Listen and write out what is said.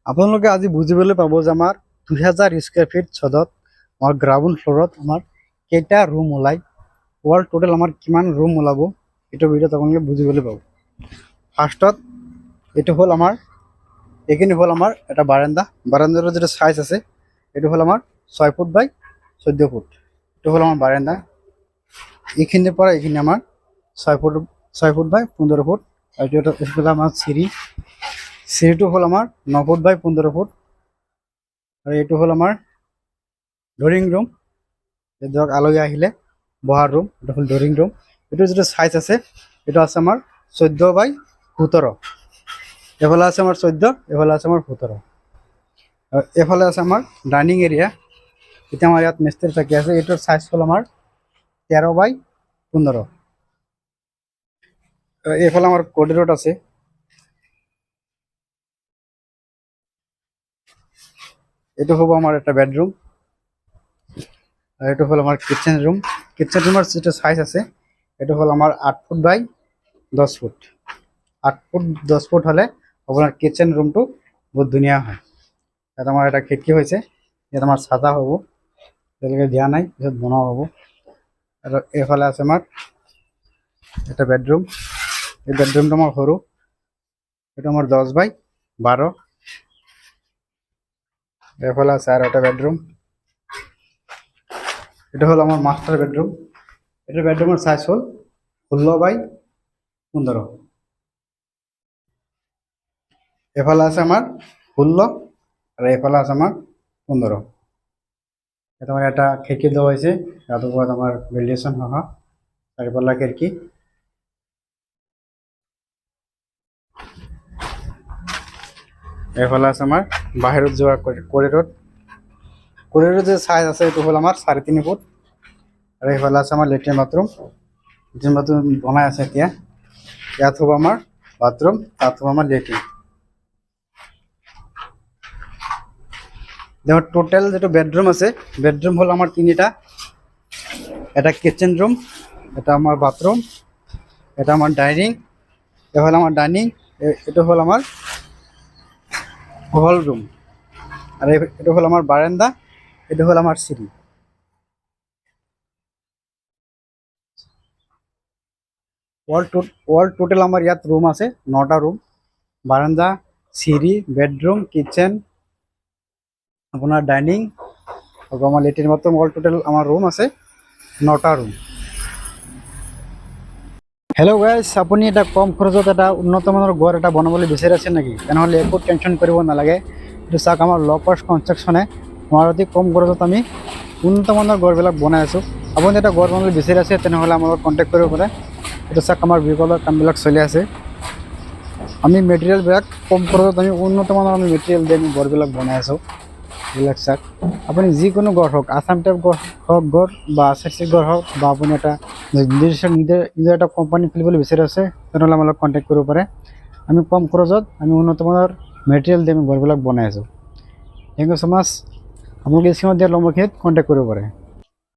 আপোনালোকে আজি বুজিবলৈ পাব যে আমাৰ 2000 স্কয়াৰ ফিট ছদত আমাৰ গ্ৰাউণ্ড ফ্ল'ৰত আমাৰ কেইটা ৰুম ওলাই ওয়াল টোটাল আমাৰ কিমান ৰুম ওলাব এইটো ভিডিঅ'ত আপোনালোকে বুজিবলৈ পাব। ফাৰ্ষ্টত এইটো হ'ল আমাৰ এইখিনি হ'ল আমাৰ এটা বাৰান্দাৰ যেটা সাইজ আছে এইটো হ'ল আমাৰ 6 ফুট বাই 14 ফুট। এইটো হ'ল আমাৰ বাৰান্দা, এইখিনিৰ পৰা এইখিনি আমাৰ 6 ফুট বাই 15 ফুট। আৰু এইটো হ'ল আমাৰ সিঁড়িটো হ'ল আমাৰ 9 ফুট বাই 15 ফুট। আৰু এইটো হ'ল আমাৰ ড্ৰয়িং ৰুম, ধৰক আলহী আহিলে বহাৰ ৰুম, এইটো হ'ল ড্ৰয়িং ৰুম। এইটো যেটা সাইজ আছে এটা আছে আমাৰ 14 বাই 17। এফালে আছে আমার 14, এফালে আছে আমার 17। আর এফালে আছে আমার ডাইনিং এরিয়া, এটা আমার ইয়াত মিস্ত্রি থাকি আছে। এটার সাইজ হল আমার 13 বাই 15। এফালে আমার করিডোর আছে, এটা হবো আমার একটা বেডরুম। আর এটা হল আমার কিচেন রুম। কিচেন রুমের যেটা সাইজ আছে এটা হল আমার 8 ফুট বাই 10 ফুট। 8 ফুট 10 ফুট হলে আপনার কিচেন রুমটো বহুত ধুনীয়া হয়। ইয়াত আমার এটা খিড়কি হয়েছে, ইয়াত আমার সাদা হব, এটাকে দিয়া নাই, পিছত বনোৱা হব। আর এফালে আছে আমার এটা বেডরুম। এই বেডরুমটা আমার সরু, এটা আমার 10 বাই 12। এফালে আছে আর একটা বেডরুম, এটা হলো আমার মাস্টার বেডরুম। এটা বেডরুমের সাইজ হল 16 বাই 15। এফালে আছে আমার 16 আর এফালে আছে আমার 15। এটা আমার একটা খিড়কি দেওয়া হয়েছে, তার উপর আমার ভেন্টিলেশন হওয়া চারিপাল্লা খিড়কি। এফালে আছে আমার বাহিৰত যোৱা করিডোর যে সাইজ আছে এটা হল আমার 3.5 ফুট। আর এফালে আছে আমার লেট্রিন বাথরুম বনাই আছে এতিয়া। ইয়াত হব আমার বাথরুম, তাত হব আমার লেট্রিন। দেখো টোটাল যেটা বেডরুম আছে, বেডরুম হল আমার 3টা। এটা কিচেন রুম, এটা আমার বাথরুম, এটা আমার ডাইনিং, এটা হল আমার ডাইনিং, এটা হল আমার হল রুম। আর এটা হল আমার বারান্দা, এটা হল আমার সিঁড়ি। ওয়াল টোটাল আমার ইয়াত রুম আছে 9টা রুম। বারান্দা, সিঁড়ি, বেডরুম, কিচেন, আপনার ডাইনিং, আমার লেট্রিন বাথরুম, অল টোটাল আমার রুম আছে 9টা রুম। হেল্ল' গাইজ, আপুনি এটা কম খৰচত এটা উন্নত মানৰ ঘৰ এটা বনাবলৈ বিচাৰি আছে নেকি? তেনেহ'লে একো টেনশ্যন কৰিব নালাগে। এইটো চাওক, আমাৰ ল' কষ্ট কনষ্ট্ৰাকশ্যনে আমাৰ অতি কম খৰচত আমি উন্নত মানৰ ঘৰবিলাক বনাই আছোঁ। আপুনি এটা ঘৰ বনাবলৈ বিচাৰি আছে তেনেহ'লে আমাৰ লগত কণ্টেক্ট কৰিব পাৰে। এইটো চাওক, আমাৰ বিকলৰ কামবিলাক চলি আছে। আমি মেটেৰিয়েলবিলাক কম খৰচত আমি উন্নত মানৰ মেটেৰিয়েল দি আমি ঘৰবিলাক বনাই আছোঁ। এইবিলাক চাওক, আপুনি যিকোনো ঘৰ হওক, আছাম টাইপ ঘৰ হওক, বা আৰ ঘৰ হওক, বা আপুনি এটা নিজৰ এটা কোম্পানী খুলিবলৈ বিচাৰি আছে তেনেহ'লে আমাৰ লগত কণ্টেক্ট কৰিব পাৰে। আমি কম খৰচত আমি উন্নত মানৰ মেটেৰিয়েল দি আমি ঘৰবিলাক বনাই আছোঁ। থেংক ইউ ছ' মাছ। আপোনালোকে স্ক্ৰীণত দিয়া নম্বৰখিনিত কণ্টেক্ট কৰিব পাৰে।